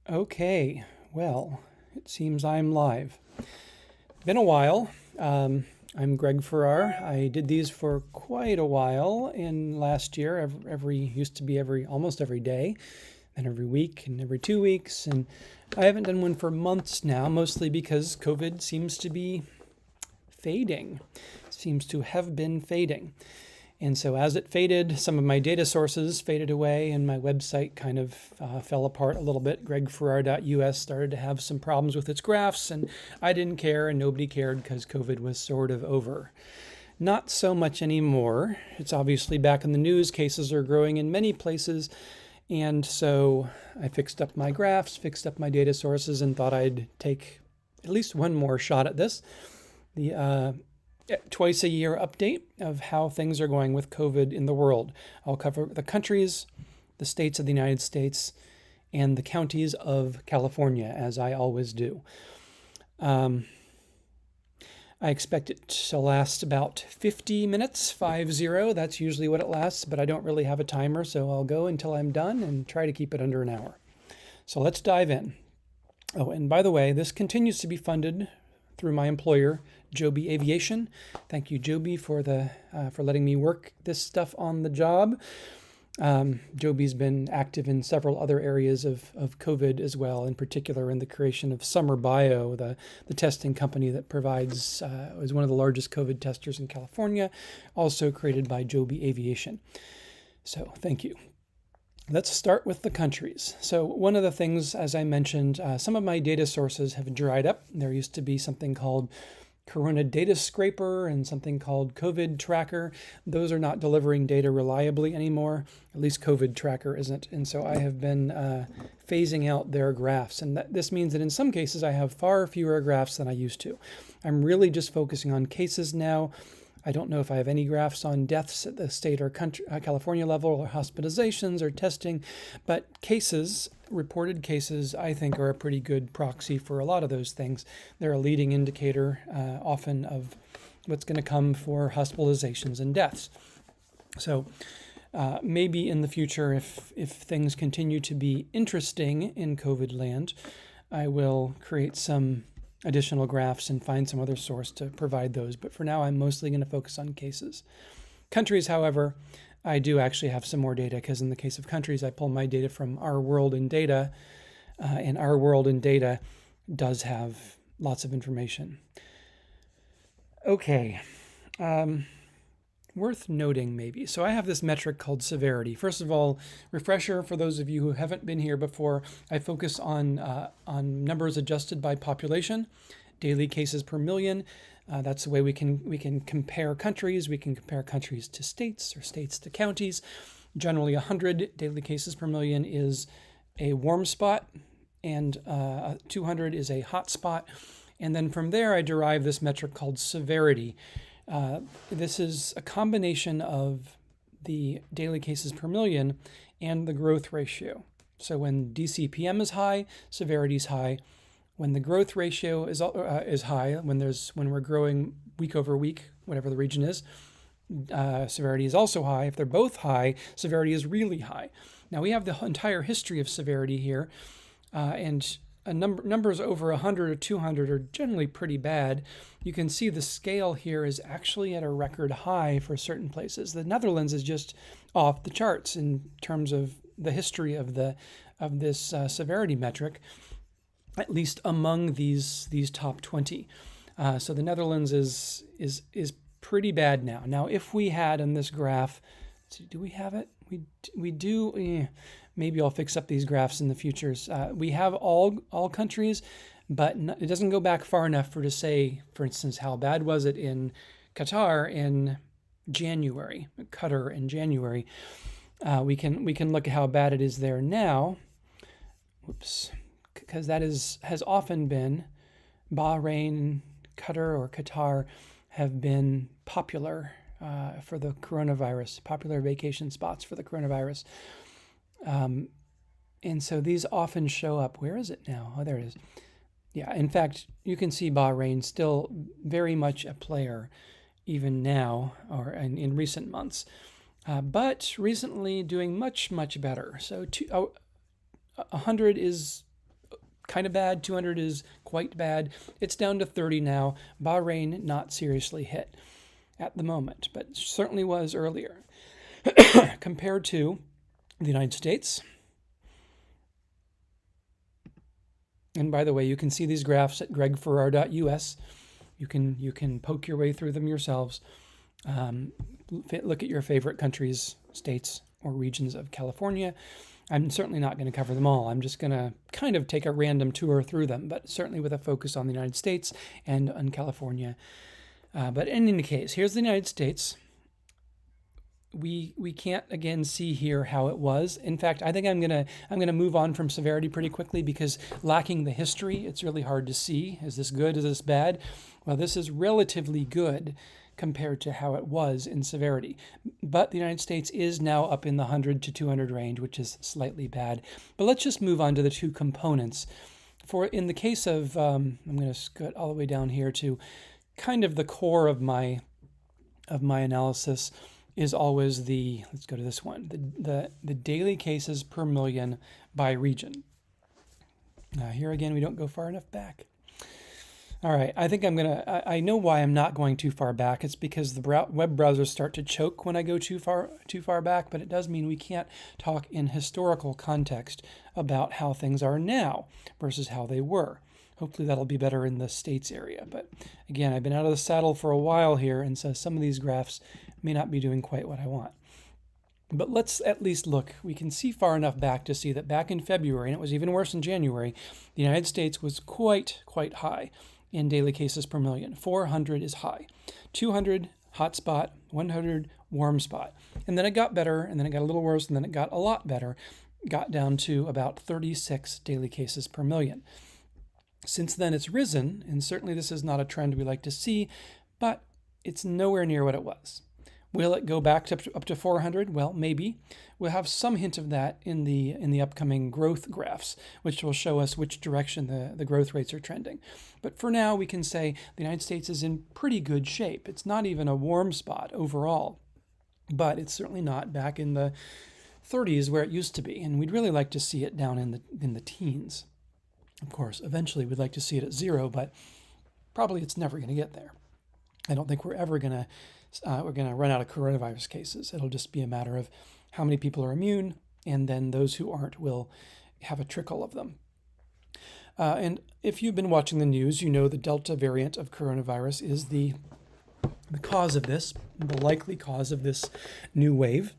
Okay, well, it seems I'm live. Been a while. I'm Greg Farrar. I did these for quite a while in last year. Used to be almost every day, then every week and every 2 weeks, and I haven't done one for months now, mostly because COVID seems to be fading. Seems to have been fading. And so as it faded, some of my data sources faded away and my website kind of fell apart a little bit. gregfarrar.us started to have some problems with its graphs, and I didn't care and nobody cared because COVID was sort of over. Not so much anymore. It's obviously back in the news. Cases are growing in many places. And so I fixed up my graphs, fixed up my data sources, and thought I'd take at least one more shot at this. The twice a year update of how things are going with COVID in the world. I'll cover the countries, the states of the United States, and the counties of California, as I always do. I expect it to last about 50 minutes, 50. That's usually what it lasts, but I don't really have a timer, so I'll go until I'm done and try to keep it under an hour. So let's dive in. Oh, and by the way, this continues to be funded through my employer, Joby Aviation. Thank you, Joby, for letting me work this stuff on the job. Joby's been active in several other areas of COVID as well, in particular in the creation of Summer Bio, the testing company that is one of the largest COVID testers in California, also created by Joby Aviation. So thank you. Let's start with the countries. So one of the things, as I mentioned, some of my data sources have dried up. There used to be something called Corona Data Scraper and something called COVID Tracker. Those are not delivering data reliably anymore. At least COVID Tracker isn't. And so I have been phasing out their graphs. And this means that in some cases I have far fewer graphs than I used to. I'm really just focusing on cases now. I don't know if I have any graphs on deaths at the state or country, California level, or hospitalizations or testing, but reported cases, I think are a pretty good proxy for a lot of those things. They're a leading indicator often of what's going to come for hospitalizations and deaths. So maybe in the future, if things continue to be interesting in COVID land, I will create some additional graphs and find some other source to provide those. But for now, I'm mostly going to focus on cases. Countries, however, I do actually have some more data because in the case of countries, I pull my data from Our World in Data, and Our World in Data does have lots of information. Okay. Worth noting maybe. So I have this metric called severity. First of all, refresher for those of you who haven't been here before, I focus on numbers adjusted by population, daily cases per million. That's the way we can compare countries. We can compare countries to states or states to counties. Generally 100 daily cases per million is a warm spot and 200 is a hot spot. And then from there, I derive this metric called severity. This is a combination of the daily cases per million and the growth ratio. So when DCPM is high, severity is high. When the growth ratio is high, when we're growing week over week, whatever the region is, severity is also high. If they're both high, severity is really high. Now we have the entire history of severity here, and numbers over 100 or 200 are generally pretty bad. You can see the scale here is actually at a record high for certain places. The Netherlands is just off the charts in terms of the history of this severity metric, at least among these top 20. So the Netherlands is pretty bad now. Now, if we had in this graph, do we have it? We do. Maybe I'll fix up these graphs in the futures. We have all countries, but it doesn't go back far enough to say, for instance, how bad was it in Qatar in January? Qatar in January. We can look at how bad it is there now. Whoops, because that has often been Bahrain, Qatar, or Qatar have been popular for the coronavirus, popular vacation spots for the coronavirus. And so these often show up. Where is it now? Oh, there it is. Yeah, in fact, you can see Bahrain still very much a player even now or in recent months. But recently doing much, much better. So 100 is kind of bad, 200 is quite bad. It's down to 30 now. Bahrain not seriously hit at the moment, but certainly was earlier. Compared to the United States. And by the way, you can see these graphs at gregfarrar.us. You can poke your way through them yourselves. Look at your favorite countries, states, or regions of California. I'm certainly not going to cover them all. I'm just going to kind of take a random tour through them, but certainly with a focus on the United States and on California. But in any case, here's the United States. We can't again see here how it was. In fact, I think I'm gonna move on from severity pretty quickly because lacking the history, it's really hard to see. Is this good? Is this bad? Well, this is relatively good compared to how it was in severity. But the United States is now up in the 100 to 200 range, which is slightly bad. But let's just move on to the two components. For in the case of, I'm going to scoot all the way down here to kind of the core of my analysis. Is always let's go to this one, the daily cases per million by region. Here again, we don't go far enough back. All right, I think I know why I'm not going too far back. It's because the web browsers start to choke when I go too far back, but it does mean we can't talk in historical context about how things are now versus how they were. Hopefully that'll be better in the States area. But again, I've been out of the saddle for a while here, and so some of these graphs may not be doing quite what I want. But let's at least look. We can see far enough back to see that back in February, and it was even worse in January, the United States was quite high in daily cases per million. 400 is high. 200, hot spot. 100, warm spot. And then it got better, and then it got a little worse, and then it got a lot better. Got down to about 36 daily cases per million. Since then, it's risen, and certainly this is not a trend we like to see, but it's nowhere near what it was. Will it go back to up to 400? Well, maybe. We'll have some hint of that in the upcoming growth graphs, which will show us which direction the growth rates are trending. But for now, we can say the United States is in pretty good shape. It's not even a warm spot overall, but it's certainly not back in the 30s where it used to be, and we'd really like to see it down in the teens. Of course, eventually we'd like to see it at 0, but probably it's never going to get there. I don't think we're ever going to run out of coronavirus cases. It'll just be a matter of how many people are immune, and then those who aren't will have a trickle of them. And if you've been watching the news, you know the Delta variant of coronavirus is the cause of this, the likely cause of this new wave.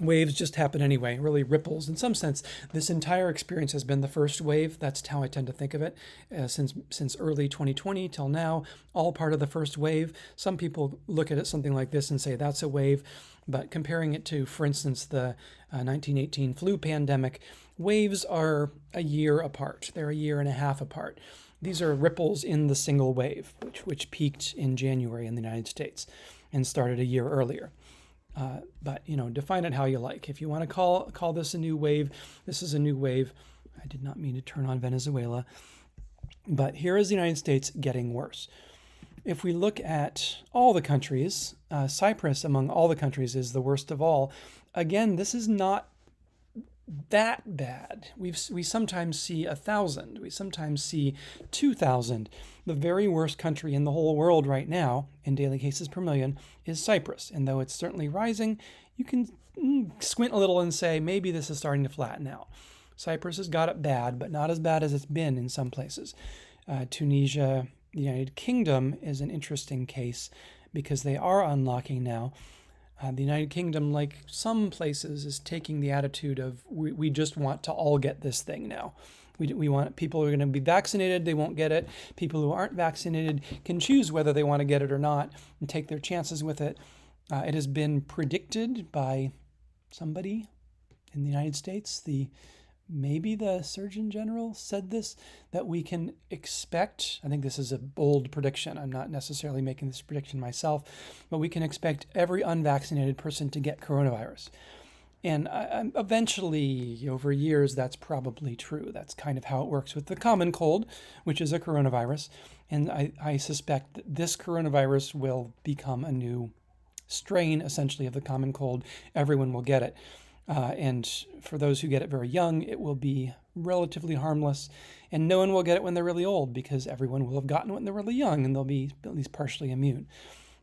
Waves just happen anyway, really ripples. In some sense, this entire experience has been the first wave. That's how I tend to think of it. Since early 2020 till now, all part of the first wave. Some people look at it something like this and say that's a wave, but comparing it to, for instance, the 1918 flu pandemic, waves are a year apart. They're a year and a half apart. These are ripples in the single wave, which peaked in January in the United States and started a year earlier. But, define it how you like. If you want to call this a new wave, this is a new wave. I did not mean to turn on Venezuela. But here is the United States getting worse. If we look at all the countries, Cyprus among all the countries is the worst of all. Again, this is not that bad. We sometimes see 1,000. We sometimes see 2,000. The very worst country in the whole world right now in daily cases per million is Cyprus. And though it's certainly rising, you can squint a little and say maybe this is starting to flatten out. Cyprus has got it bad, but not as bad as it's been in some places. Tunisia, the United Kingdom is an interesting case because they are unlocking now. The United Kingdom, like some places, is taking the attitude of we just want to all get this thing now. We want people who are going to be vaccinated, they won't get it. People who aren't vaccinated can choose whether they want to get it or not and take their chances with it. It has been predicted by somebody in the United States, maybe the Surgeon General said this, that we can expect, I think this is a bold prediction, I'm not necessarily making this prediction myself, but we can expect every unvaccinated person to get coronavirus. And eventually, over years, that's probably true. That's kind of how it works with the common cold, which is a coronavirus. And I suspect that this coronavirus will become a new strain, essentially, of the common cold. Everyone will get it. And for those who get it very young, it will be relatively harmless, and no one will get it when they're really old because everyone will have gotten it when they're really young and they'll be at least partially immune.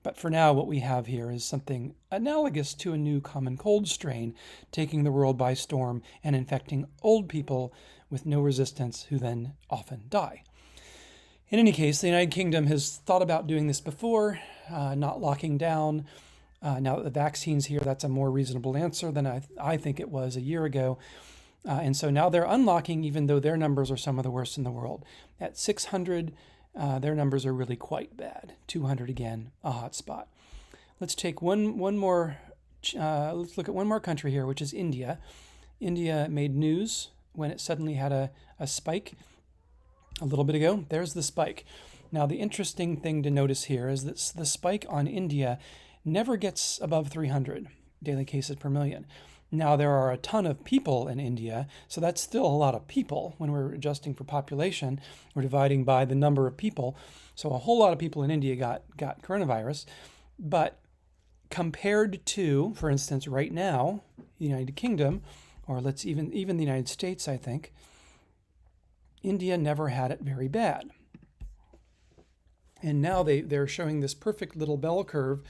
But for now, what we have here is something analogous to a new common cold strain taking the world by storm and infecting old people with no resistance who then often die. In any case, the United Kingdom has thought about doing this before, not locking down. Now that the vaccine's here, that's a more reasonable answer than I think it was a year ago. And so now they're unlocking, even though their numbers are some of the worst in the world. At 600, their numbers are really quite bad. 200 again, a hot spot. Let's take one more. Let's look at one more country here, which is India. India made news when it suddenly had a spike a little bit ago. There's the spike. Now, the interesting thing to notice here is that the spike on India never gets above 300 daily cases per million. Now, there are a ton of people in India, so that's still a lot of people. When we're adjusting for population, we're dividing by the number of people. So a whole lot of people in India got coronavirus. But compared to, for instance, right now, the United Kingdom, or let's even the United States, I think, India never had it very bad. And now they're showing this perfect little bell curve,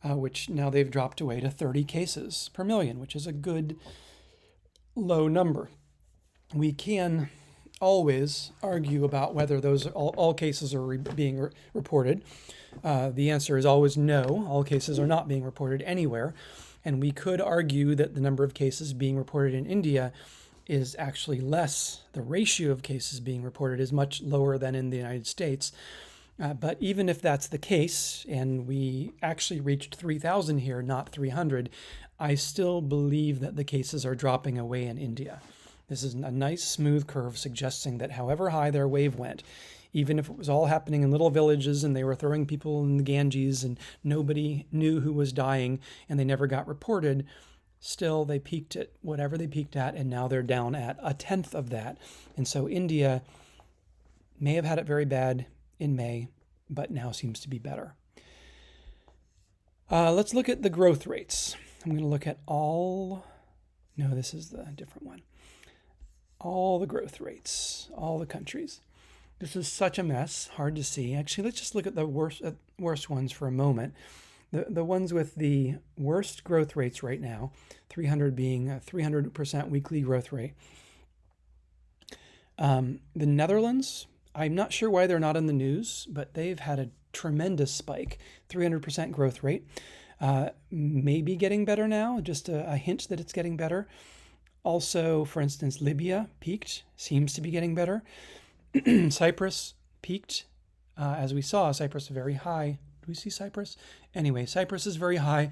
which now they've dropped away to 30 cases per million, which is a good low number. We can always argue about whether those all cases are being reported. The answer is always no. All cases are not being reported anywhere. And we could argue that the number of cases being reported in India is actually less. The ratio of cases being reported is much lower than in the United States. But even if that's the case, and we actually reached 3,000 here, not 300, I still believe that the cases are dropping away in India. This is a nice smooth curve suggesting that however high their wave went, even if it was all happening in little villages and they were throwing people in the Ganges and nobody knew who was dying and they never got reported, still they peaked at whatever they peaked at, and now they're down at a tenth of that. And so India may have had it very bad in May, but now seems to be better. Let's look at the growth rates. I'm going to look at this is the different one. All the growth rates, all the countries. This is such a mess, hard to see. Actually, let's just look at the worst ones for a moment. The ones with the worst growth rates right now, 300 being a 300% weekly growth rate. The Netherlands, I'm not sure why they're not in the news, but they've had a tremendous spike, 300% growth rate. Maybe getting better now, just a hint that it's getting better. Also, for instance, Libya peaked, seems to be getting better. Cyprus peaked, as we saw. Cyprus is very high. Do we see Cyprus? Anyway, Cyprus is very high,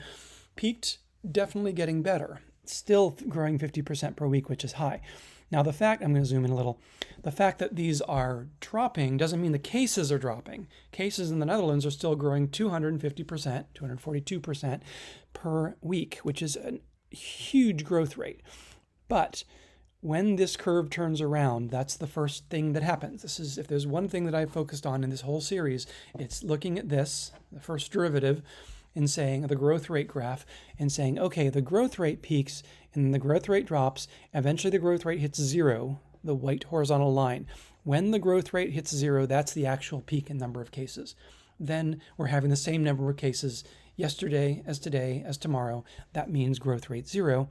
peaked, definitely getting better. Still growing 50% per week, which is high. Now, I'm going to zoom in a little. The fact that these are dropping doesn't mean the cases are dropping. Cases in the Netherlands are still growing 250%, 242% per week, which is a huge growth rate. But when this curve turns around, that's the first thing that happens. If there's one thing that I've focused on in this whole series, it's looking at this, the first derivative, and saying the growth rate graph and saying, okay, the growth rate peaks and the growth rate drops. Eventually the growth rate hits zero, the white horizontal line. When the growth rate hits zero, that's the actual peak in number of cases. Then we're having the same number of cases yesterday as today as tomorrow. That means growth rate zero.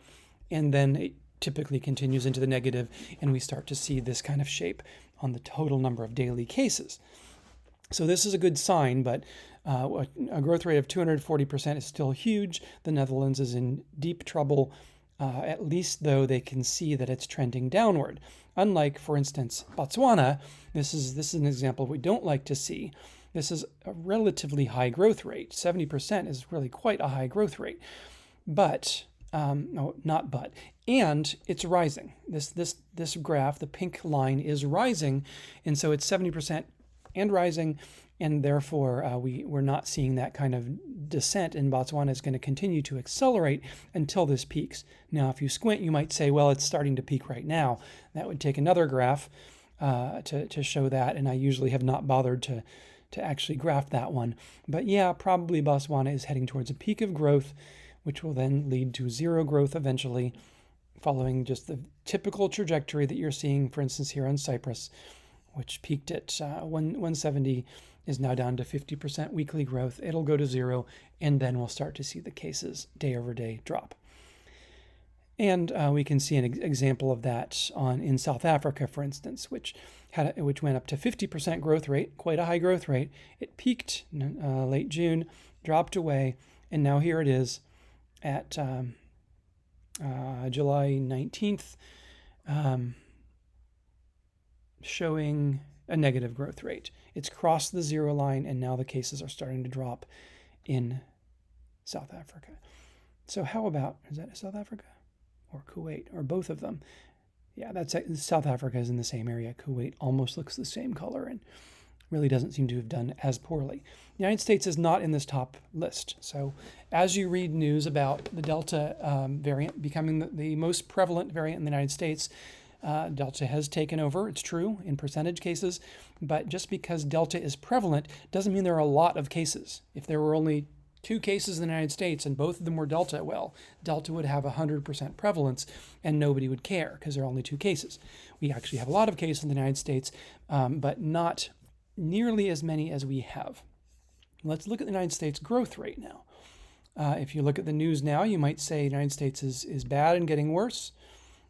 And then it typically continues into the negative, and we start to see this kind of shape on the total number of daily cases. So this is a good sign, but a growth rate of 240% is still huge. The Netherlands is in deep trouble, at least though they can see that it's trending downward. Unlike, for instance, Botswana, this is an example we don't like to see. This is a relatively high growth rate. 70% is really quite a high growth rate. But, and it's rising. This graph, the pink line, is rising, and so it's 70% and rising, and therefore we're not seeing that kind of descent in Botswana. Is going to continue to accelerate until this peaks. Now, if you squint, you might say, well, it's starting to peak right now. That would take another graph to show that, and I usually have not bothered to actually graph that one. But yeah, probably Botswana is heading towards a peak of growth, which will then lead to zero growth eventually following just the typical trajectory that you're seeing, for instance, here on Cyprus, which peaked at 170, is now down to 50% weekly growth. It'll go to zero, and then we'll start to see the cases day over day drop. And we can see an example of that in South Africa, for instance, which went up to 50% growth rate, quite a high growth rate. It peaked late June, dropped away, and now here it is at July 19th, showing a negative growth rate. It's crossed the zero line, and now the cases are starting to drop in South Africa. So how about, is that South Africa or Kuwait or both of them? Yeah, that's South Africa is in the same area. Kuwait almost looks the same color and really doesn't seem to have done as poorly. The United States is not in this top list. So as you read news about the Delta variant becoming the most prevalent variant in the United States, Delta has taken over, it's true, in percentage cases, but just because Delta is prevalent doesn't mean there are a lot of cases. If there were only 2 cases in the United States and both of them were Delta, well, Delta would have 100% prevalence and nobody would care because there are only 2 cases. We actually have a lot of cases in the United States, but not nearly as many as we have. Let's look at the United States growth rate now. If you look at the news now, you might say the United States is bad and getting worse.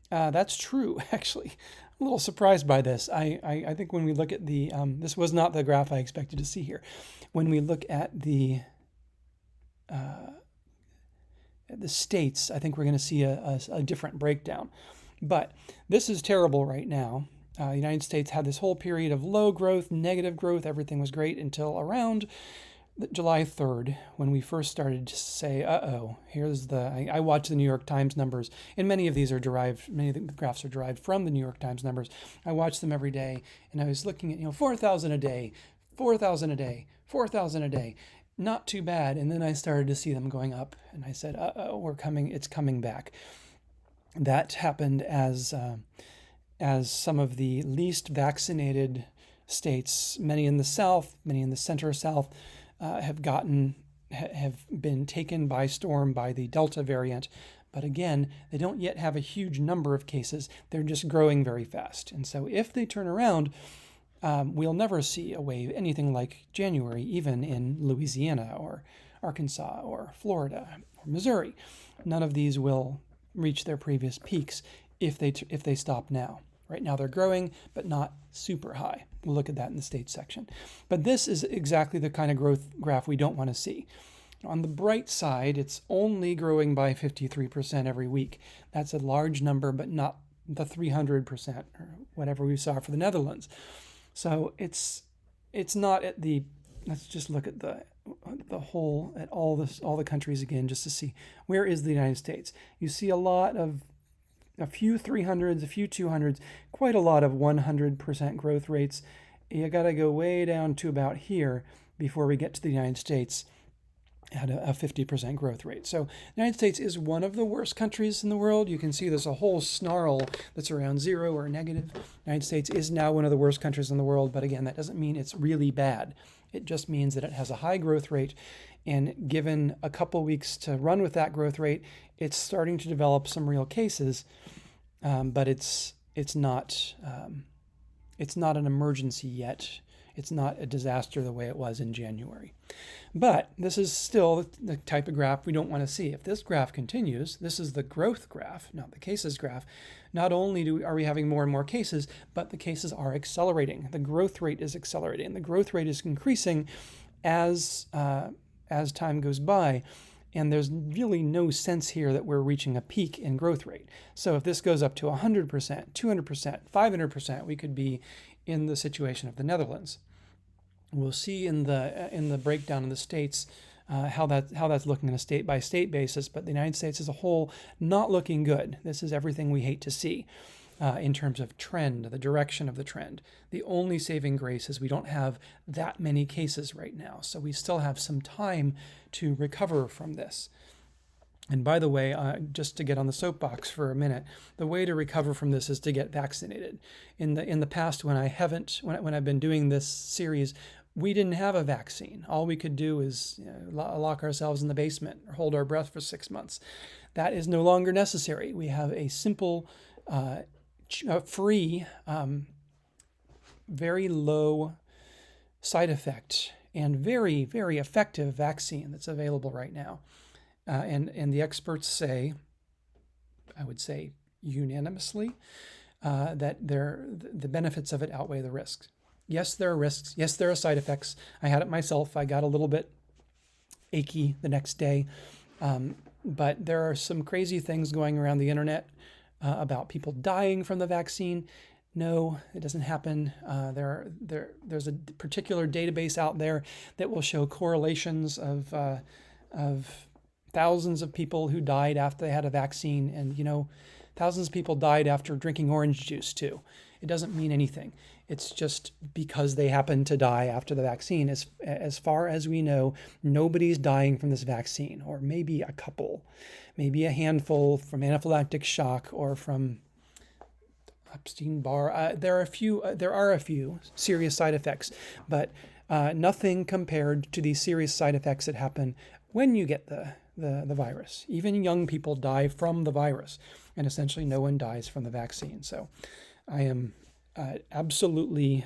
That's true, actually. I'm a little surprised by this. I think when we look at this was not the graph I expected to see here. When we look at the states, I think we're going to see a different breakdown. But this is terrible right now. The United States had this whole period of low growth, negative growth. Everything was great until around July 3rd, when we first started to say, here's I watch the New York Times numbers, and many of the graphs are derived from the New York Times numbers. I watch them every day, and I was looking at, 4,000 a day, 4,000 a day, 4,000 a day. Not too bad. And then I started to see them going up, and I said, it's coming back. That happened as some of the least vaccinated states, many in the South, many in the center South, have been taken by storm by the Delta variant. But again, they don't yet have a huge number of cases. They're just growing very fast. And so if they turn around, we'll never see a wave anything like January, even in Louisiana or Arkansas or Florida or Missouri. None of these will reach their previous peaks if they stop now. Right now they're growing, but not super high. We'll look at that in the states section. But this is exactly the kind of growth graph we don't want to see. On the bright side, it's only growing by 53% every week. That's a large number, but not the 300% or whatever we saw for the Netherlands. So it's not at the, let's just look at the whole, at all the countries again, just to see where is the United States. You see a few 300s, a few 200s, quite a lot of 100% growth rates. You got to go way down to about here before we get to the United States at a 50% growth rate. So the United States is one of the worst countries in the world. You can see there's a whole snarl that's around zero or negative. The United States is now one of the worst countries in the world, but again, that doesn't mean it's really bad. It just means that it has a high growth rate, and given a couple weeks to run with that growth rate, it's starting to develop some real cases, but it's not an emergency yet. It's not a disaster the way it was in January. But this is still the type of graph we don't want to see. If this graph continues, this is the growth graph, not the cases graph. Not only are we having more and more cases, but the cases are accelerating. The growth rate is accelerating. The growth rate is increasing as time goes by. And there's really no sense here that we're reaching a peak in growth rate. So if this goes up to 100%, 200%, 500%, we could be in the situation of the Netherlands. We'll see in the breakdown of the states how that's looking on a state-by-state basis, but the United States as a whole not looking good. This is everything we hate to see in terms of trend, the direction of the trend. The only saving grace is we don't have that many cases right now, so we still have some time to recover from this. And by the way, just to get on the soapbox for a minute, the way to recover from this is to get vaccinated. In the past, when I've been doing this series, we didn't have a vaccine. All we could do is lock ourselves in the basement or hold our breath for 6 months. That is no longer necessary. We have a simple, free, very low side effect and very, very effective vaccine that's available right now. And the experts say, I would say unanimously, that the benefits of it outweigh the risks. Yes, there are risks. Yes, there are side effects. I had it myself. I got a little bit achy the next day. But there are some crazy things going around the internet about people dying from the vaccine. No, it doesn't happen. There's a particular database out there that will show correlations of thousands of people who died after they had a vaccine. And, thousands of people died after drinking orange juice too. It doesn't mean anything. It's just because they happen to die after the vaccine. As far as we know, nobody's dying from this vaccine, or maybe a couple, maybe a handful from anaphylactic shock or from Epstein-Barr. There are a few serious side effects, but nothing compared to these serious side effects that happen when you get the virus. Even young people die from the virus, and essentially no one dies from the vaccine. So I am absolutely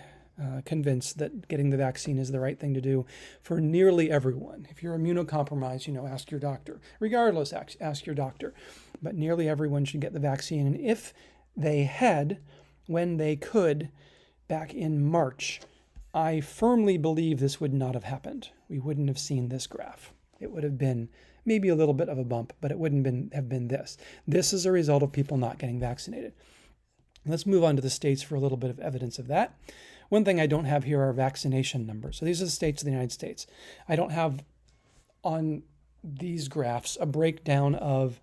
convinced that getting the vaccine is the right thing to do for nearly everyone. If you're immunocompromised, ask your doctor. Regardless, ask your doctor. But nearly everyone should get the vaccine. And if they had, when they could, back in March, I firmly believe this would not have happened. We wouldn't have seen this graph. It would have been maybe a little bit of a bump, but it wouldn't have been this. This is a result of people not getting vaccinated. Let's move on to the states for a little bit of evidence of that. One thing I don't have here are vaccination numbers. So these are the states of the United States. I don't have on these graphs a breakdown of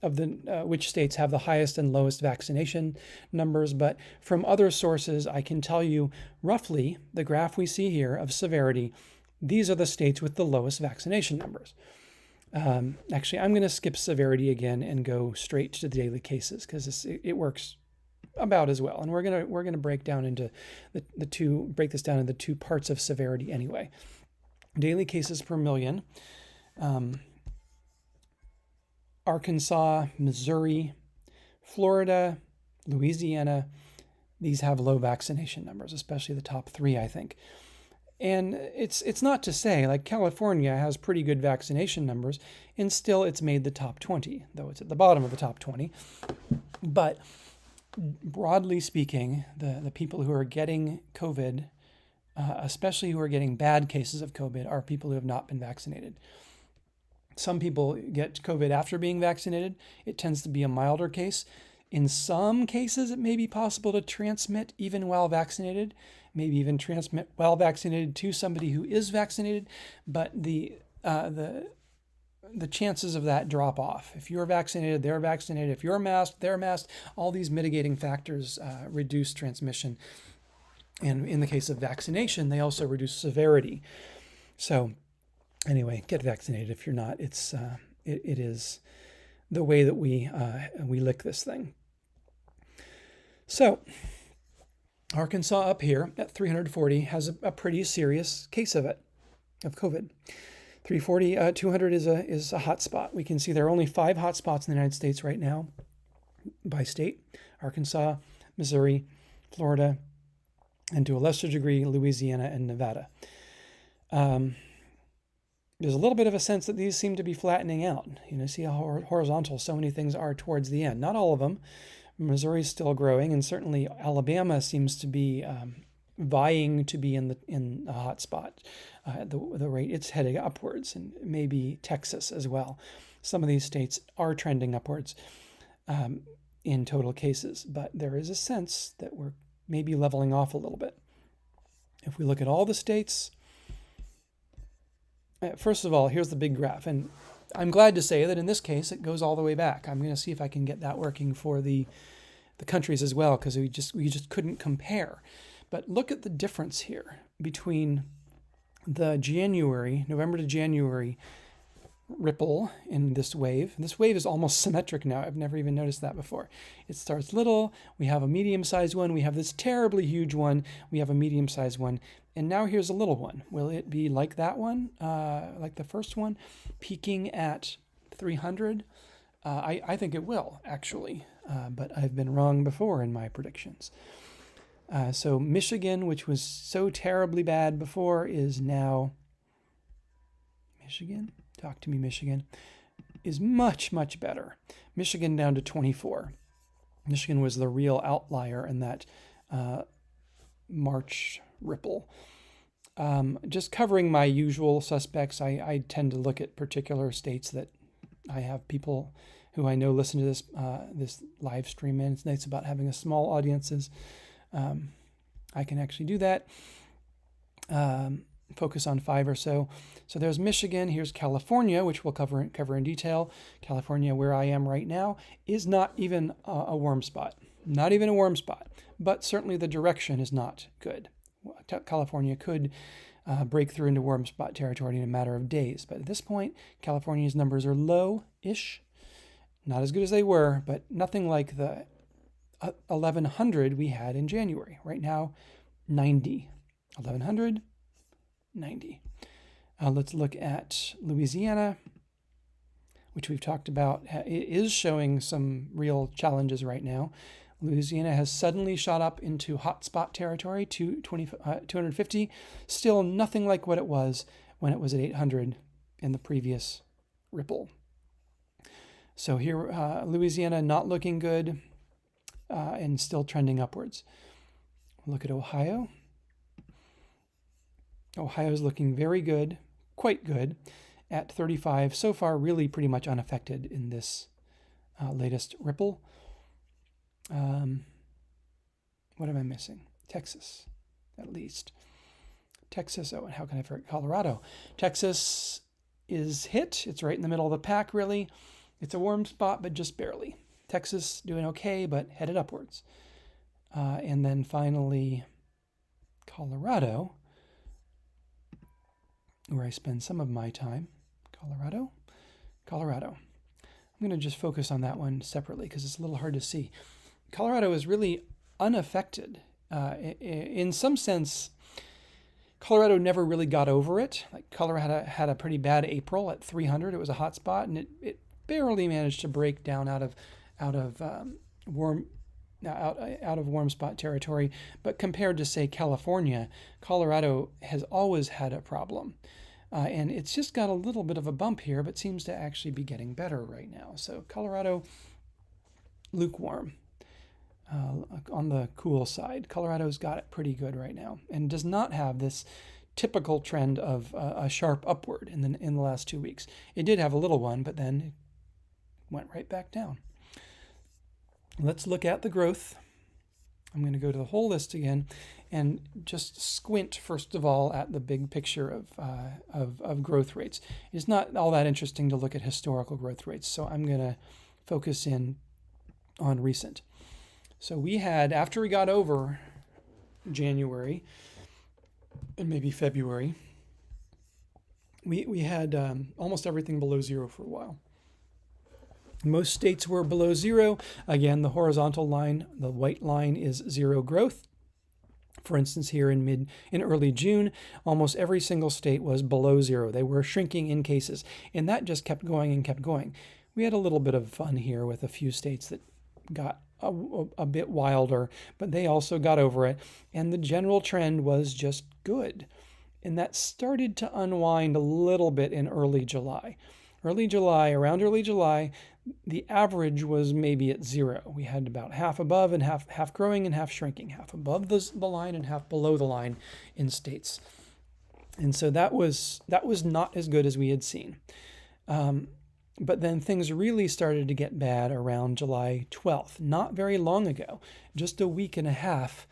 which states have the highest and lowest vaccination numbers, but from other sources, I can tell you roughly the graph we see here of severity. These are the states with the lowest vaccination numbers. Actually, I'm going to skip severity again and go straight to the daily cases because it works about as well. And we're gonna break down into break this down into two parts of severity anyway. Daily cases per million. Arkansas, Missouri, Florida, Louisiana, these have low vaccination numbers, especially the top three, I think. And it's not to say, like California has pretty good vaccination numbers, and still it's made the top 20, though it's at the bottom of the top 20. But broadly speaking, the people who are getting COVID, especially who are getting bad cases of COVID, are people who have not been vaccinated. Some people get COVID after being vaccinated. It tends to be a milder case. In some cases, it may be possible to transmit even while vaccinated, maybe even transmit while vaccinated to somebody who is vaccinated, but the chances of that drop off. If you're vaccinated, they're vaccinated. If you're masked, they're masked. All these mitigating factors reduce transmission. And in the case of vaccination, they also reduce severity. So anyway, get vaccinated if you're not. It is the way that we lick this thing. So Arkansas up here at 340 has a pretty serious case of COVID. 340, 200 is a hot spot. We can see there are only 5 hot spots in the United States right now by state: Arkansas, Missouri, Florida, and to a lesser degree, Louisiana and Nevada. There's a little bit of a sense that these seem to be flattening out. See how horizontal so many things are towards the end. Not all of them. Missouri is still growing, and certainly Alabama seems to be vying to be in a hot spot. The rate it's heading upwards, and maybe Texas as well. Some of these states are trending upwards in total cases, but there is a sense that we're maybe leveling off a little bit. If we look at all the states, first of all, here's the big graph, and I'm glad to say that in this case it goes all the way back. I'm going to see if I can get that working for the countries as well, because we just couldn't compare. But look at the difference here between the November to January ripple in this wave. This wave is almost symmetric now. I've never even noticed that before. It starts little, we have a medium-sized one, we have this terribly huge one, we have a medium-sized one, and now here's a little one. Will it be like that one, like the first one, peaking at 300? I think it will, actually, but I've been wrong before in my predictions. So Michigan, which was so terribly bad before, is now... Michigan? Talk to me, Michigan. Is much, much better. Michigan down to 24. Michigan was the real outlier in that March ripple. Just covering my usual suspects, I tend to look at particular states that I have people who I know listen to this live stream, and it's nice about having a small audiences. I can actually do that. Focus on 5 or so. So there's Michigan. Here's California, which we'll cover in detail. California, where I am right now, is not even a warm spot. Not even a warm spot. But certainly the direction is not good. California could break through into warm spot territory in a matter of days. But at this point, California's numbers are low-ish. Not as good as they were, but nothing like the 1,100 we had in January. Right now, 90. 1,100, 90. Let's look at Louisiana, which we've talked about. It is showing some real challenges right now. Louisiana has suddenly shot up into hotspot territory, 250. Still nothing like what it was when it was at 800 in the previous ripple. So here, Louisiana not looking good and still trending upwards. Look at Ohio. Ohio's looking very good, quite good, at 35. So far, really pretty much unaffected in this latest ripple. What am I missing? Texas, at least. Texas, and how can I forget Colorado? Texas is hit. It's right in the middle of the pack, really. It's a warm spot, but just barely. Texas doing okay, but headed upwards. And then finally, Colorado, where I spend some of my time. Colorado. I'm going to just focus on that one separately because it's a little hard to see. Colorado is really unaffected. In some sense, Colorado never really got over it. Like Colorado had a pretty bad April at 300. It was a hot spot, and it barely managed to break down out of warm spot territory. But compared to, say, California, Colorado has always had a problem. And it's just got a little bit of a bump here, but seems to actually be getting better right now. So Colorado, lukewarm. On the cool side, Colorado's got it pretty good right now and does not have this typical trend of a sharp upward in the last 2 weeks. It did have a little one, but then it went right back down. Let's look at the growth. I'm going to go to the whole list again and just squint, first of all, at the big picture of growth rates. It's not all that interesting to look at historical growth rates, so I'm going to focus in on recent. So we had, after we got over January and maybe February, we had almost everything below zero for a while. Most states were below zero. Again, the horizontal line, the white line, is zero growth. For instance, here in early June, almost every single state was below zero. They were shrinking in cases, and that just kept going and kept going. We had a little bit of fun here with a few states that got a bit wilder, but they also got over it, and the general trend was just good. And that started to unwind a little bit in early July. Around early July, the average was maybe at zero. We had about half above and half growing and half shrinking, half above the line and half below the line in states. And so that was not as good as we had seen. But then things really started to get bad around July 12th, not very long ago, just a week and a half,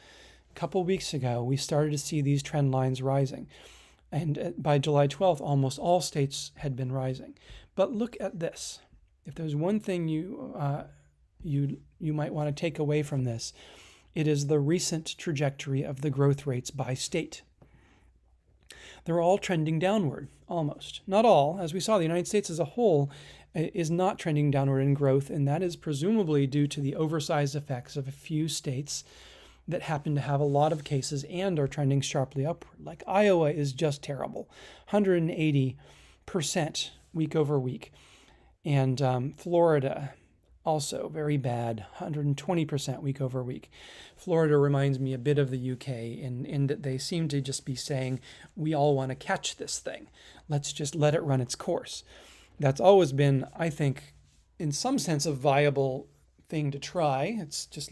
a couple weeks ago, we started to see these trend lines rising. And by July 12th, almost all states had been rising. But look at this. If there's one thing you might want to take away from this, it is the recent trajectory of the growth rates by state. They're all trending downward, almost. Not all. As we saw, the United States as a whole is not trending downward in growth, and that is presumably due to the oversized effects of a few states that happen to have a lot of cases and are trending sharply upward. Like Iowa is just terrible, 180% week over week. And Florida, also very bad, 120% week over week. Florida reminds me a bit of the UK in that they seem to just be saying, we all want to catch this thing. Let's just let it run its course. That's always been, I think, in some sense, a viable thing to try. It's just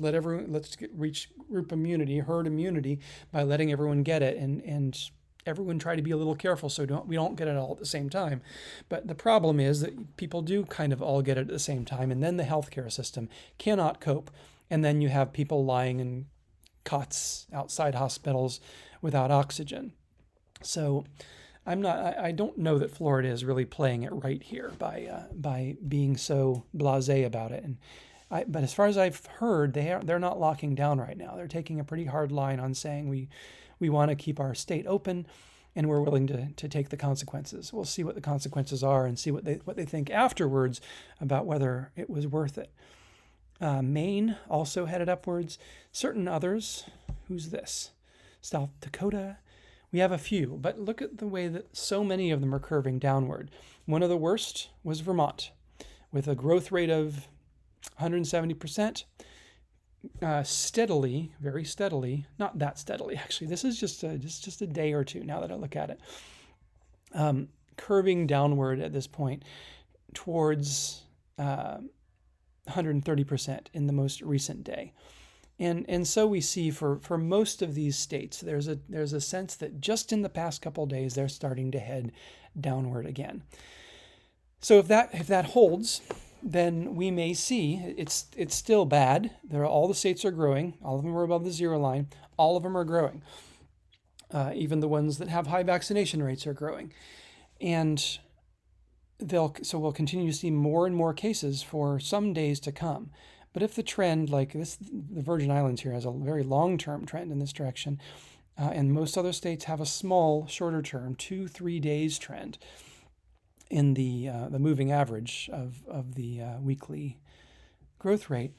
reach group immunity, herd immunity, by letting everyone get it, and everyone try to be a little careful so we don't get it all at the same time. But the problem is that people do kind of all get it at the same time, and then the healthcare system cannot cope, and then you have people lying in cots outside hospitals without oxygen. So I don't know that Florida is really playing it right here by being so blasé about it. But as far as I've heard, they're not locking down right now. They're taking a pretty hard line on saying we want to keep our state open, and we're willing to take the consequences. We'll see what the consequences are and see what they think afterwards about whether it was worth it. Maine also headed upwards. Certain others, who's this? South Dakota. We have a few, but look at the way that so many of them are curving downward. One of the worst was Vermont, with a growth rate of 170%. Steadily, very steadily, not that steadily actually. This is just a day or two now that I look at it. Curving downward at this point towards 130% in the most recent day. And so we see for most of these states, there's a sense that just in the past couple of days they're starting to head downward again. So if that holds, then we may see it's still bad. All the states are growing. All of them are above the zero line. All of them are growing. Even the ones that have high vaccination rates are growing, and we'll continue to see more and more cases for some days to come. But if the trend, like this, the Virgin Islands here has a very long-term trend in this direction, and most other states have a small, shorter-term, 2-3 days trend in the moving average of the weekly growth rate.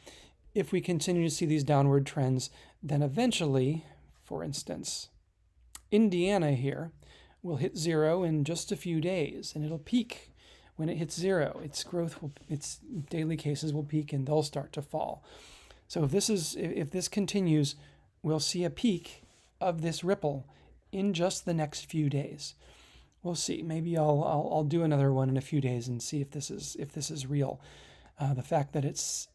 If we continue to see these downward trends, then eventually, for instance, Indiana here will hit zero in just a few days, and it'll peak. When it hits zero, its daily cases will peak and they'll start to fall. So if this continues, we'll see a peak of this ripple in just the next few days. We'll see. Maybe I'll do another one in a few days and see if this is real. The fact that it's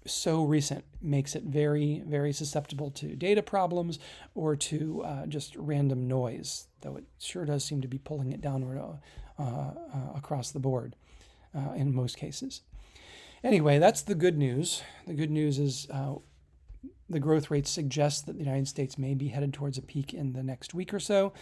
so recent makes it very, very susceptible to data problems or to just random noise, though it sure does seem to be pulling it downward across the board in most cases. Anyway, that's the good news. The good news is the growth rates suggest that the United States may be headed towards a peak in the next week or so.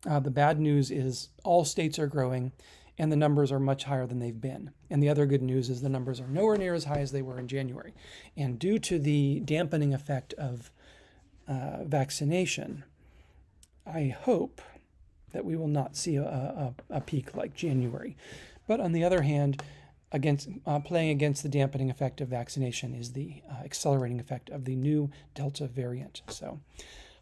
The bad news is all states are growing, and the numbers are much higher than they've been. And the other good news is the numbers are nowhere near as high as they were in January. And due to the dampening effect of vaccination, I hope that we will not see a peak like January. But on the other hand, playing against the dampening effect of vaccination is the accelerating effect of the new Delta variant. So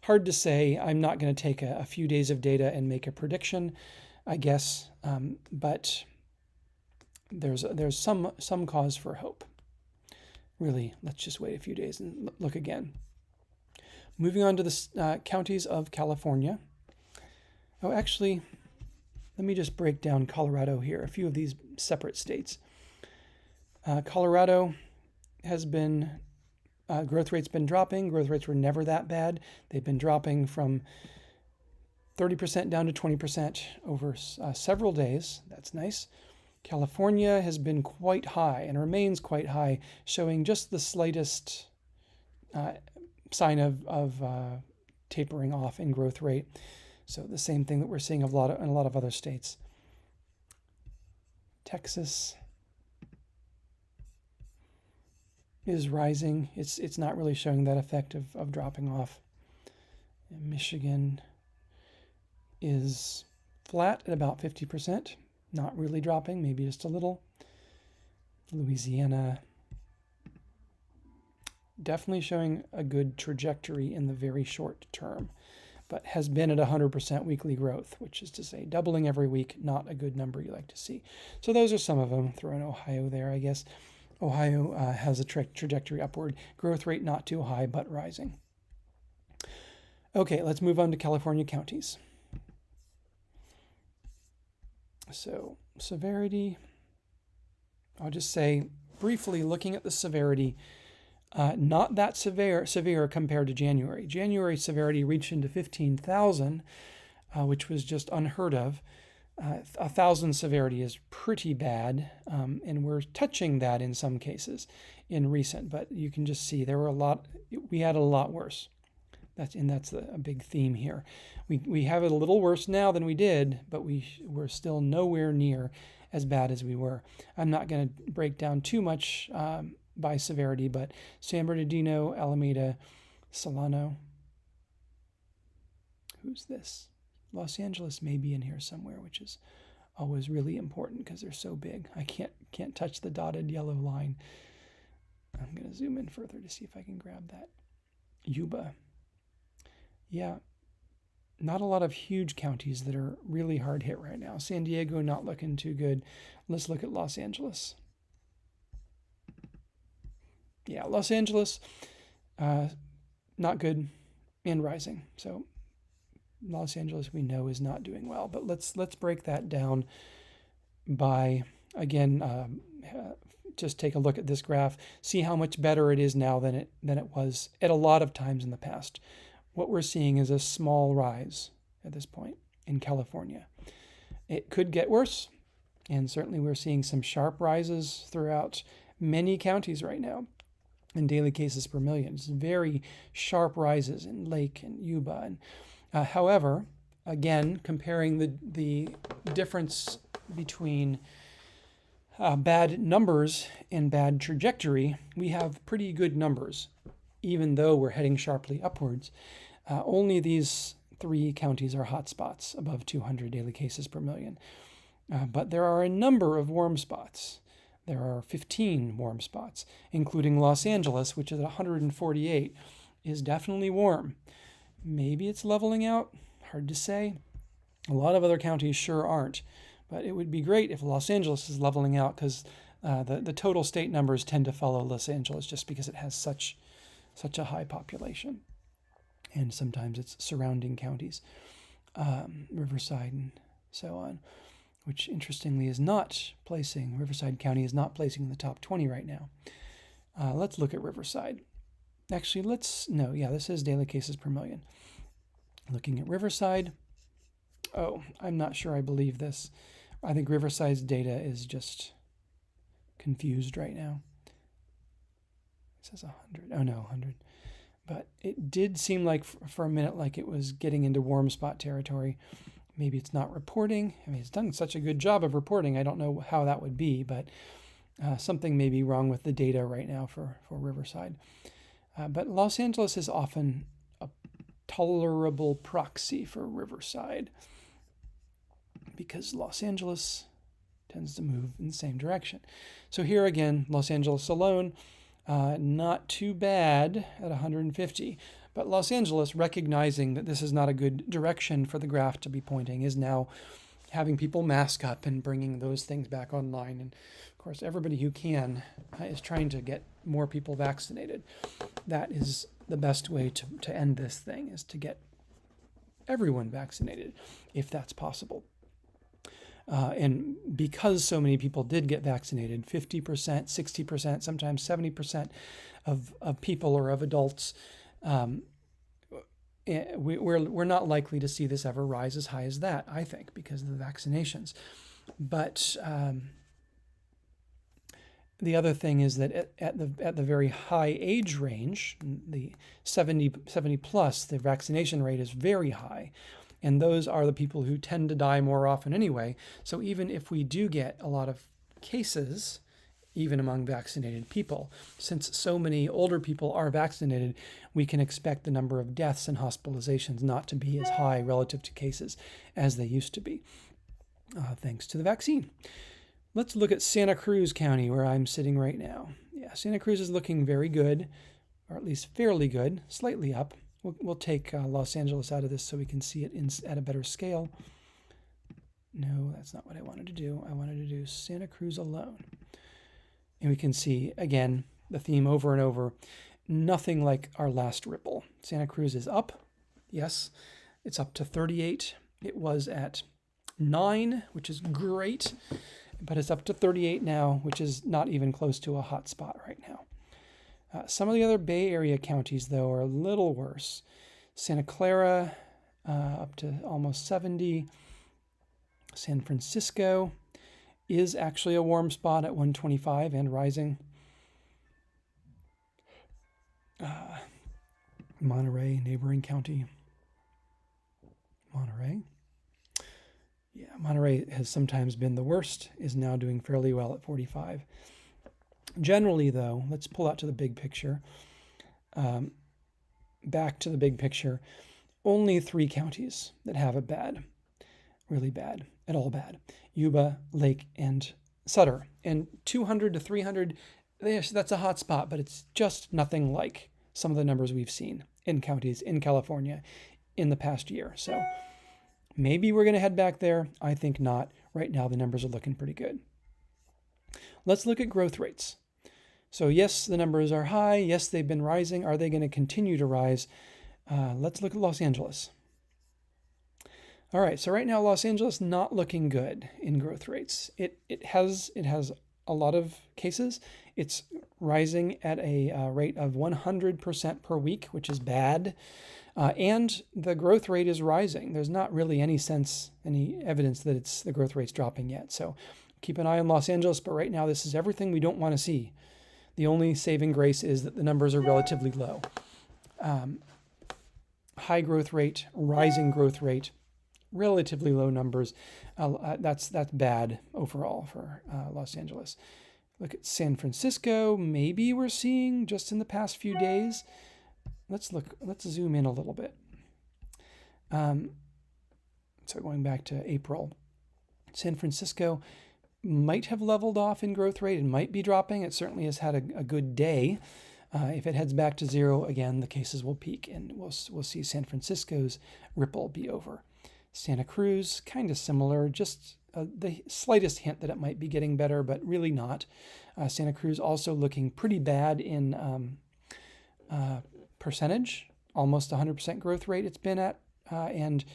hard to say. I'm not going to take a few days of data and make a prediction, I guess, but there's some cause for hope. Really, let's just wait a few days and look again. Moving on to the counties of California. Oh, actually, let me just break down Colorado here, a few of these separate states. Colorado has been, growth rate's been dropping. Growth rates were never that bad. They've been dropping from 30% down to 20% over several days. That's nice. California has been quite high and remains quite high, showing just the slightest sign of tapering off in growth rate. So the same thing that we're seeing in a lot of other states. Texas is rising. It's not really showing that effect of dropping off. And Michigan, is flat at about 50%, not really dropping, maybe just a little. Louisiana, definitely showing a good trajectory in the very short term, but has been at 100% weekly growth, which is to say doubling every week, not a good number you like to see. So those are some of them. Throw in Ohio there, I guess. Ohio has a trajectory upward. Growth rate not too high, but rising. Okay, let's move on to California counties. So severity, I'll just say briefly, looking at the severity, not that severe compared to January. January severity reached into 15,000, which was just unheard of. 1,000 severity is pretty bad, and we're touching that in some cases in recent, but you can just see we had a lot worse. That's a big theme here. We have it a little worse now than we did, but we're still nowhere near as bad as we were. I'm not going to break down too much by severity, but San Bernardino, Alameda, Solano. Who's this? Los Angeles may be in here somewhere, which is always really important because they're so big. I can't touch the dotted yellow line. I'm going to zoom in further to see if I can grab that. Yuba. Yeah, not a lot of huge counties that are really hard hit right now. San Diego not looking too good. Let's look at Los Angeles. Yeah, Los Angeles, not good and rising. So Los Angeles we know is not doing well, but let's break that down by, again, just take a look at this graph, see how much better it is now than it was at a lot of times in the past. What we're seeing is a small rise at this point in California. It could get worse, and certainly we're seeing some sharp rises throughout many counties right now in daily cases per million. It's very sharp rises in Lake and Yuba. And however, again, comparing the difference between bad numbers and bad trajectory, we have pretty good numbers, even though we're heading sharply upwards. Only these 3 counties are hotspots above 200 daily cases per million. But there are a number of warm spots. There are 15 warm spots, including Los Angeles, which is at 148, is definitely warm. Maybe it's leveling out, hard to say. A lot of other counties sure aren't, but it would be great if Los Angeles is leveling out, because the total state numbers tend to follow Los Angeles just because it has such a high population. And sometimes it's surrounding counties, Riverside and so on, which interestingly Riverside County is not placing in the top 20 right now. Let's look at Riverside. Actually, this is daily cases per million. Looking at Riverside, I'm not sure I believe this. I think Riverside's data is just confused right now. It says 100. Oh no, 100. But it did seem like for a minute like it was getting into warm spot territory. Maybe it's not reporting. I mean, it's done such a good job of reporting. I don't know how that would be, but something may be wrong with the data right now for Riverside. But Los Angeles is often a tolerable proxy for Riverside because Los Angeles tends to move in the same direction. So here again, Los Angeles alone, not too bad at 150, but Los Angeles, recognizing that this is not a good direction for the graph to be pointing, is now having people mask up and bringing those things back online. And of course, everybody who can is trying to get more people vaccinated. That is the best way to end this thing, is to get everyone vaccinated, if that's possible. And because so many people did get vaccinated, 50%, 60%, sometimes 70% of people or of adults, we're not likely to see this ever rise as high as that, I think, because of the vaccinations. But the other thing is that at the very high age range, the 70 plus, the vaccination rate is very high. And those are the people who tend to die more often anyway. So even if we do get a lot of cases, even among vaccinated people. Since so many older people are vaccinated, we can expect the number of deaths and hospitalizations not to be as high relative to cases as they used to be, thanks to the vaccine. Let's look at Santa Cruz County, where I'm sitting right now. Yeah, Santa Cruz is looking very good, or at least fairly good, slightly up. We'll take Los Angeles out of this so we can see it at a better scale. No, that's not what I wanted to do. I wanted to do Santa Cruz alone. And we can see, again, the theme over and over. Nothing like our last ripple. Santa Cruz is up. Yes, it's up to 38. It was at 9, which is great. But it's up to 38 now, which is not even close to a hot spot right now. Some of the other Bay Area counties, though, are a little worse. Santa Clara, up to almost 70. San Francisco is actually a warm spot at 125 and rising. Monterey, neighboring county. Monterey. Yeah, Monterey has sometimes been the worst, is now doing fairly well at 45. Generally, though, let's pull out to the big picture. Back to the big picture. Only 3 counties that have it bad, really bad, at all bad. Yuba, Lake, and Sutter. And 200 to 300, that's a hot spot, but it's just nothing like some of the numbers we've seen in counties in California in the past year. So maybe we're going to head back there. I think not. Right now, the numbers are looking pretty good. Let's look at growth rates. So yes, the numbers are high. Yes, they've been rising. Are they going to continue to rise? Let's look at Los Angeles. All right, so right now, Los Angeles not looking good in growth rates. It has a lot of cases. It's rising at a rate of 100% per week, which is bad. And the growth rate is rising. There's not really any evidence that the growth rate's dropping yet. So keep an eye on Los Angeles, but right now this is everything we don't want to see. The only saving grace is that the numbers are relatively low. High growth rate, rising growth rate, relatively low numbers. That's bad overall for Los Angeles. Look at San Francisco. Maybe we're seeing just in the past few days. Let's zoom in a little bit. So going back to April, San Francisco might have leveled off in growth rate and might be dropping. It certainly has had a good day. If it heads back to 0 again, the cases will peak, and we'll see San Francisco's ripple be over. Santa Cruz, kind of similar, just the slightest hint that it might be getting better, but really not. Santa Cruz also looking pretty bad in percentage, almost 100% growth rate it's been at, and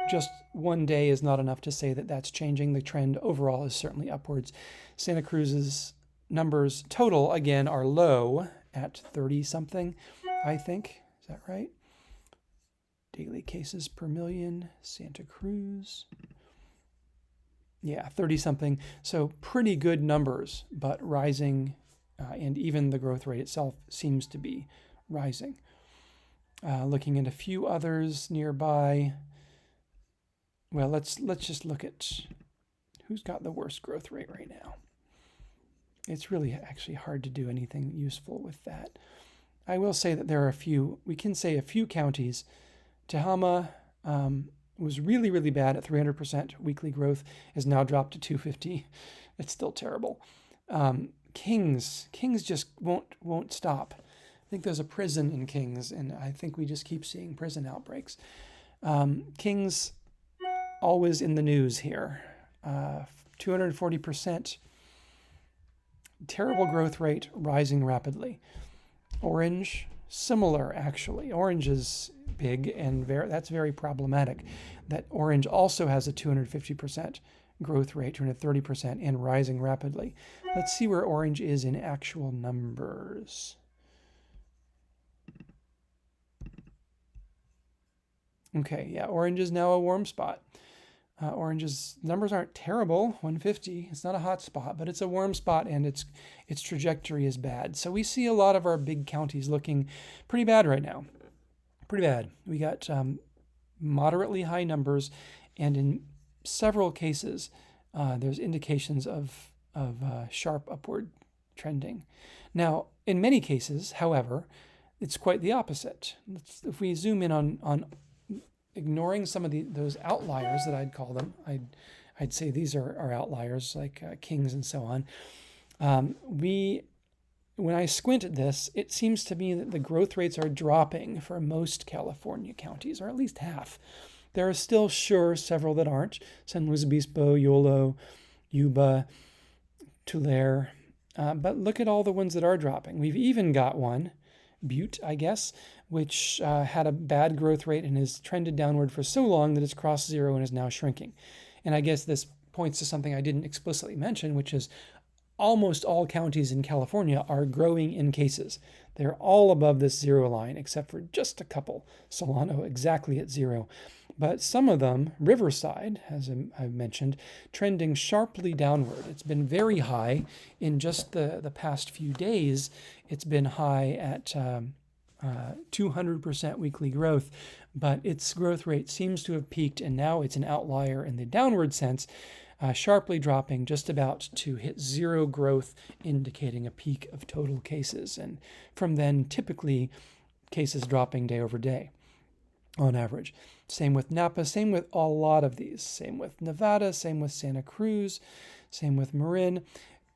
just one day is not enough to say that that's changing. The trend overall is certainly upwards. Santa Cruz's numbers total, again, are low at 30-something, I think. Is that right? Daily cases per million, Santa Cruz. Yeah, 30-something. So pretty good numbers, but rising, and even the growth rate itself seems to be rising. Looking at a few others nearby. Well, let's just look at who's got the worst growth rate right now. It's really actually hard to do anything useful with that. I will say that there are we can say a few counties. Tehama was really, really bad at 300% weekly growth, has now dropped to 250. It's still terrible. Kings just won't stop. I think there's a prison in Kings, and I think we just keep seeing prison outbreaks. Kings always in the news here. 240%. Terrible growth rate, rising rapidly. Orange, similar actually. Orange is big, and that's very problematic. That Orange also has a 250% growth rate, 230%, and rising rapidly. Let's see where Orange is in actual numbers. Okay, yeah, Orange is now a warm spot. Orange's numbers aren't terrible, 150. It's not a hot spot, but it's a warm spot, and its trajectory is bad. So we see a lot of our big counties looking pretty bad right now. Pretty bad. We got moderately high numbers, and in several cases, there's indications of sharp upward trending. Now, in many cases, however, it's quite the opposite. If we zoom in on ignoring some of those outliers that I'd call them, I'd say these are outliers like kings and so on. When I squint at this, it seems to me that the growth rates are dropping for most California counties, or at least half. There are still, sure, several that aren't. San Luis Obispo, Yolo, Yuba, Tulare. But look at all the ones that are dropping. We've even got one, Butte, I guess, which had a bad growth rate and has trended downward for so long that it's crossed zero and is now shrinking. And I guess this points to something I didn't explicitly mention, which is almost all counties in California are growing in cases. They're all above this zero line, except for just a couple. Solano exactly at zero. But some of them, Riverside, as I've mentioned, trending sharply downward. It's been very high in just the past few days. It's been high at 200% weekly growth, but its growth rate seems to have peaked, and now it's an outlier in the downward sense, sharply dropping just about to hit zero growth, indicating a peak of total cases. And from then, typically, cases dropping day over day on average. Same with Napa, same with a lot of these. Same with Nevada, same with Santa Cruz, same with Marin.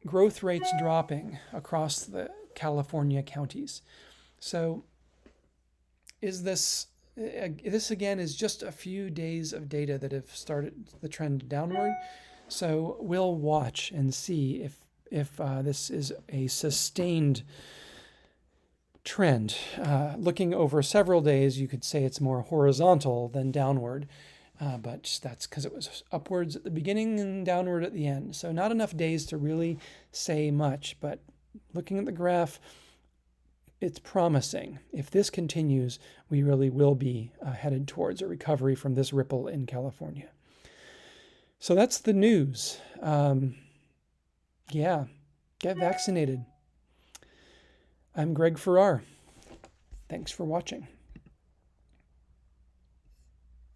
Growth rates dropping across the California counties. So this again is just a few days of data that have started the trend downward. So we'll watch and see if this is a sustained trend. Looking over several days, you could say it's more horizontal than downward, but that's because it was upwards at the beginning and downward at the end. So not enough days to really say much, but looking at the graph, it's promising. If this continues, we really will be headed towards a recovery from this ripple in California. So that's the news. Yeah, get vaccinated. I'm Greg Farrar. Thanks for watching.